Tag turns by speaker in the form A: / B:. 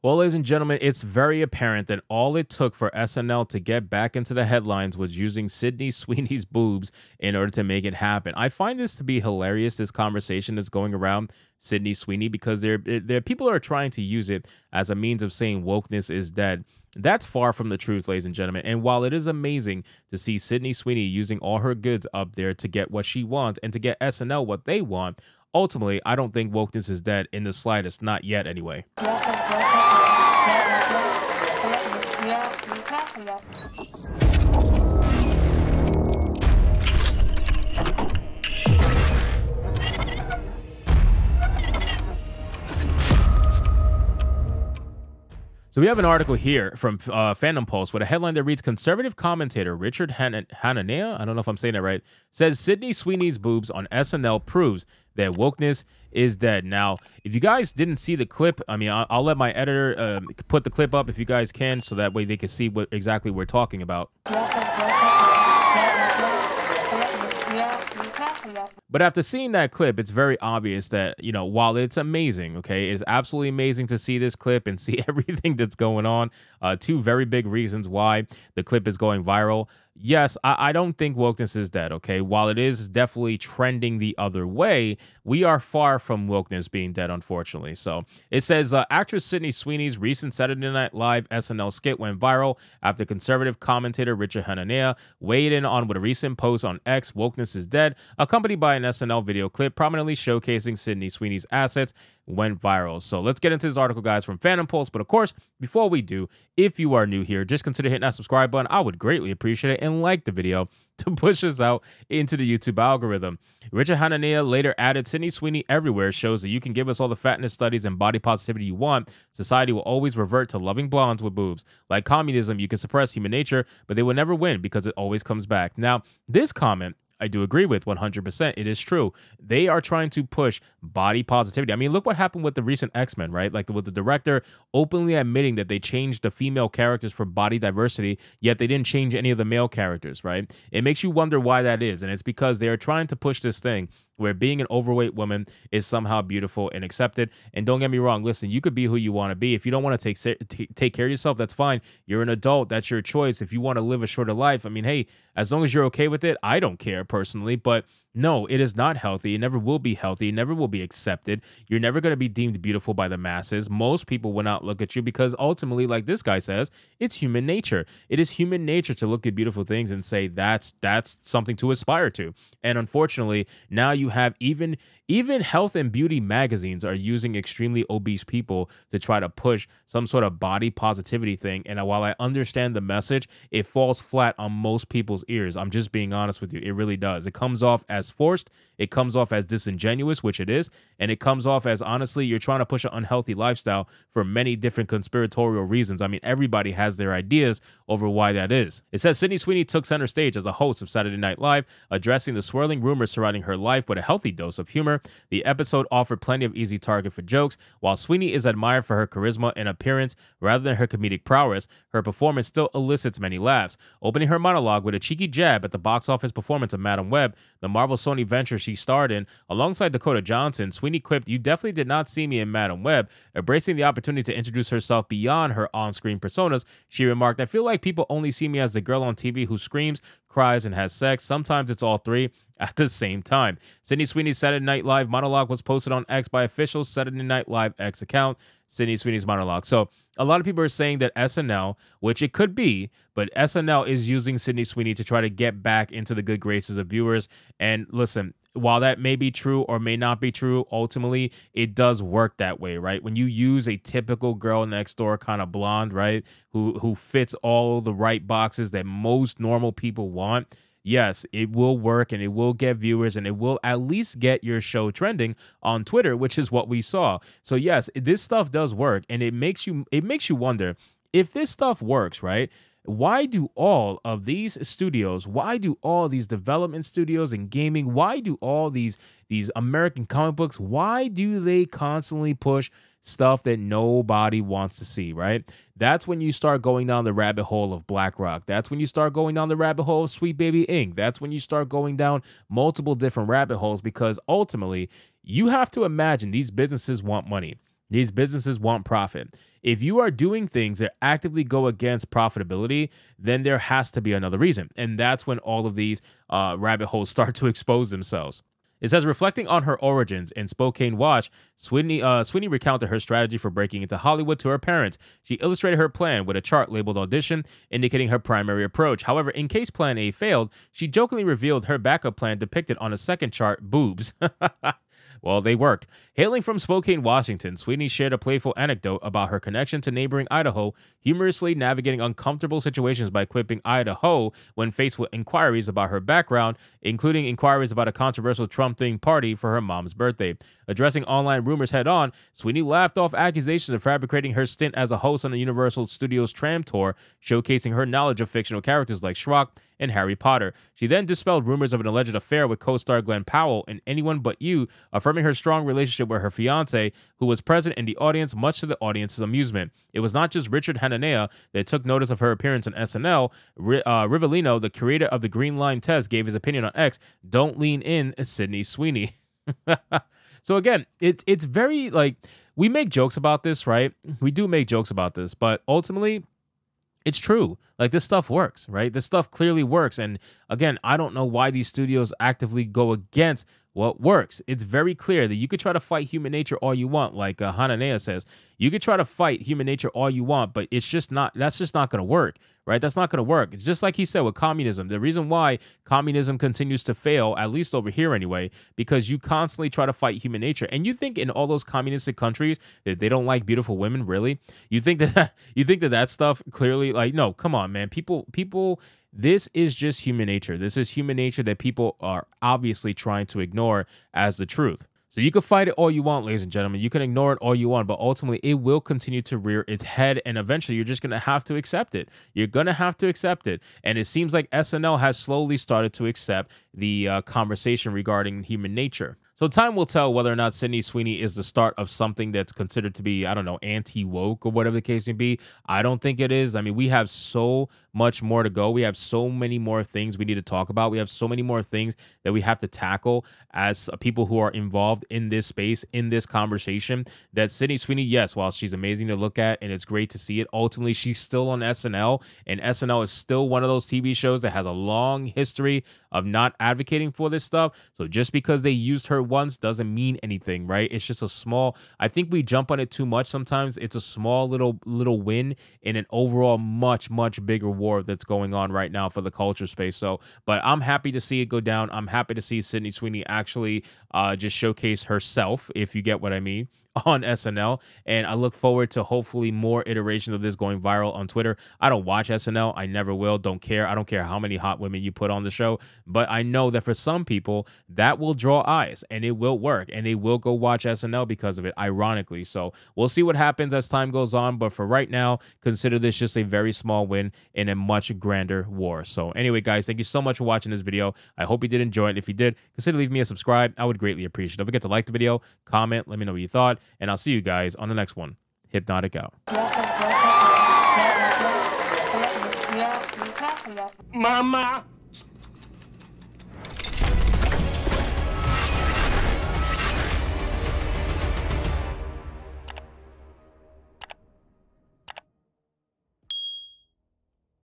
A: Well, ladies and gentlemen, it's very apparent that all it took for SNL to get back into the headlines was using Sydney Sweeney's boobs in order to make it happen. I find this to be hilarious, this conversation that's going around Sydney Sweeney, because there people are trying to use it as a means of saying wokeness is dead. That's far from the truth, ladies and gentlemen. And while it is amazing to see Sydney Sweeney using all her goods up there to get what she wants and to get SNL what they want, ultimately, I don't think wokeness is dead in the slightest, not yet anyway. So we have an article here from Fandom Pulse with a headline that reads, conservative commentator Richard Hananea, I don't know if I'm saying that right, says Sydney Sweeney's boobs on SNL proves that wokeness is dead. Now, if you guys didn't see the clip, I mean, I'll let my editor put the clip up if you guys can, so that way they can see what exactly we're talking about. But after seeing that clip, it's very obvious that, you know, while it's amazing, okay, it's absolutely amazing to see this clip and see everything that's going on. Two very big reasons why the clip is going viral. Yes, I don't think wokeness is dead, okay? While it is definitely trending the other way, we are far from wokeness being dead, unfortunately. So it says, actress Sydney Sweeney's recent Saturday Night Live SNL skit went viral after conservative commentator Richard Hananea weighed in on with a recent post on X, wokeness is dead, accompanied by an SNL video clip prominently showcasing Sydney Sweeney's assets went viral. So let's get into this article, guys, from Fandom Pulse. But of course, before we do, if you are new here, just consider hitting that subscribe button. I would greatly appreciate it, and like the video to push us out into the YouTube algorithm. Richard Hananea later added, Sydney Sweeney everywhere shows that you can give us all the fatness studies and body positivity you want. Society will always revert to loving blondes with boobs. Like communism, you can suppress human nature, but they will never win because it always comes back. Now, this comment I do agree with 100%. It is true. They are trying to push body positivity. I mean, look what happened with the recent X-Men, right? Like with the director openly admitting that they changed the female characters for body diversity, yet they didn't change any of the male characters, right? It makes you wonder why that is. And it's because they are trying to push this thing where being an overweight woman is somehow beautiful and accepted. And don't get me wrong, listen, you could be who you want to be. If you don't want to take care of yourself, that's fine. You're an adult. That's your choice. If you want to live a shorter life, I mean, hey, as long as you're okay with it, I don't care personally. But no, it is not healthy. It never will be healthy. It never will be accepted. You're never going to be deemed beautiful by the masses. Most people will not look at you because ultimately, like this guy says, it's human nature. It is human nature to look at beautiful things and say that's something to aspire to. And unfortunately, now you have even health and beauty magazines are using extremely obese people to try to push some sort of body positivity thing. And while I understand the message, it falls flat on most people's ears. I'm just being honest with you. It really does. It comes off as forced. It comes off as disingenuous, which it is. And it comes off as, honestly, you're trying to push an unhealthy lifestyle for many different conspiratorial reasons. I mean, everybody has their ideas over why that is. It says Sydney Sweeney took center stage as a host of Saturday Night Live, addressing the swirling rumors surrounding her life with a healthy dose of humor. The episode offered plenty of easy target for jokes. While Sweeney is admired for her charisma and appearance rather than her comedic prowess, her performance still elicits many laughs. Opening her monologue with a cheeky jab at the box office performance of Madam Web, the Marvel Sony venture she starred in, alongside Dakota Johnson, Sweeney quipped, "You definitely did not see me in Madam Web." Embracing the opportunity to introduce herself beyond her on-screen personas, she remarked, "I feel like people only see me as the girl on TV who screams, cries, and has sex. Sometimes it's all three at the same time." Sydney Sweeney's Saturday Night Live monologue was posted on X by official Saturday Night Live X account, Sydney Sweeney's monologue. So a lot of people are saying that SNL, which it could be, but SNL is using Sydney Sweeney to try to get back into the good graces of viewers. And listen, while that may be true or may not be true, ultimately, it does work that way, right? When you use a typical girl next door kind of blonde, right, who fits all the right boxes that most normal people want, yes, it will work and it will get viewers and it will at least get your show trending on Twitter, which is what we saw. So yes, this stuff does work, and it makes you wonder, if this stuff works, right? Why do all of these studios, why do all these development studios and gaming, why do all these American comic books, why do they constantly push stuff that nobody wants to see, right? That's when you start going down the rabbit hole of BlackRock. That's when you start going down the rabbit hole of Sweet Baby Inc. That's when you start going down multiple different rabbit holes, because ultimately you have to imagine these businesses want money. These businesses want profit. If you are doing things that actively go against profitability, then there has to be another reason. And that's when all of these rabbit holes start to expose themselves. It says, reflecting on her origins in Spokane Watch, Sweeney recounted her strategy for breaking into Hollywood to her parents. She illustrated her plan with a chart labeled audition, indicating her primary approach. However, in case plan A failed, she jokingly revealed her backup plan depicted on a second chart, boobs. Well, they worked. Hailing from Spokane, Washington, Sweeney shared a playful anecdote about her connection to neighboring Idaho, humorously navigating uncomfortable situations by quipping Idaho when faced with inquiries about her background, including inquiries about a controversial Trump-themed party for her mom's birthday. Addressing online rumors head-on, Sweeney laughed off accusations of fabricating her stint as a host on the Universal Studios Tram Tour, showcasing her knowledge of fictional characters like Schrock and Harry Potter. She then dispelled rumors of an alleged affair with co-star Glenn Powell in Anyone But You, affirming her strong relationship with her fiancé, who was present in the audience, much to the audience's amusement. It was not just Richard Hananea that took notice of her appearance on SNL. Rivellino, the creator of the Green Line Test, gave his opinion on X, "Don't lean in, Sydney Sweeney." So again, it's very, like, we make jokes about this, right? We do make jokes about this, but ultimately, it's true. Like, this stuff works, right? This stuff clearly works. And again, I don't know why these studios actively go against what works. It's very clear that you could try to fight human nature all you want. Like Hananea says, you could try to fight human nature all you want, but it's just not, that's just not going to work, right? That's not going to work. It's just like he said with communism. The reason why communism continues to fail, at least over here anyway, because you constantly try to fight human nature. And you think in all those communistic countries that they don't like beautiful women, really? You think that stuff clearly, like, no, come on, man. People, this is just human nature. This is human nature that people are obviously trying to ignore as the truth. So you can fight it all you want, ladies and gentlemen. You can ignore it all you want, but ultimately it will continue to rear its head, and eventually you're just going to have to accept it. You're going to have to accept it. And it seems like SNL has slowly started to accept the conversation regarding human nature. So time will tell whether or not Sydney Sweeney is the start of something that's considered to be, I don't know, anti-woke or whatever the case may be. I don't think it is. I mean, we have so much more to go. We have so many more things we need to talk about. We have so many more things that we have to tackle as people who are involved in this space, in this conversation, that Sydney Sweeney, yes, while she's amazing to look at and it's great to see it, ultimately she's still on SNL, and SNL is still one of those TV shows that has a long history of not advocating for this stuff. So just because they used her once doesn't mean anything, right? It's just a small, I think we jump on it too much sometimes. It's a small little win in an overall much bigger war that's going on right now for the culture space. So, but I'm happy to see it go down. I'm happy to see Sydney Sweeney actually just showcase herself, if you get what I mean, on SNL, and I look forward to hopefully more iterations of this going viral on Twitter. I don't watch SNL. I never will. Don't care. I don't care how many hot women you put on the show, but I know that for some people that will draw eyes and it will work, and they will go watch SNL because of it, ironically. So we'll see what happens as time goes on, but for right now, consider this just a very small win in a much grander war. So anyway, guys, thank you so much for watching this video. I hope you did enjoy it. If you did, consider leaving me a subscribe. I would greatly appreciate it. Don't forget to like the video, comment, let me know what you thought, and I'll see you guys on the next one. Hypnotic out.
B: Mama.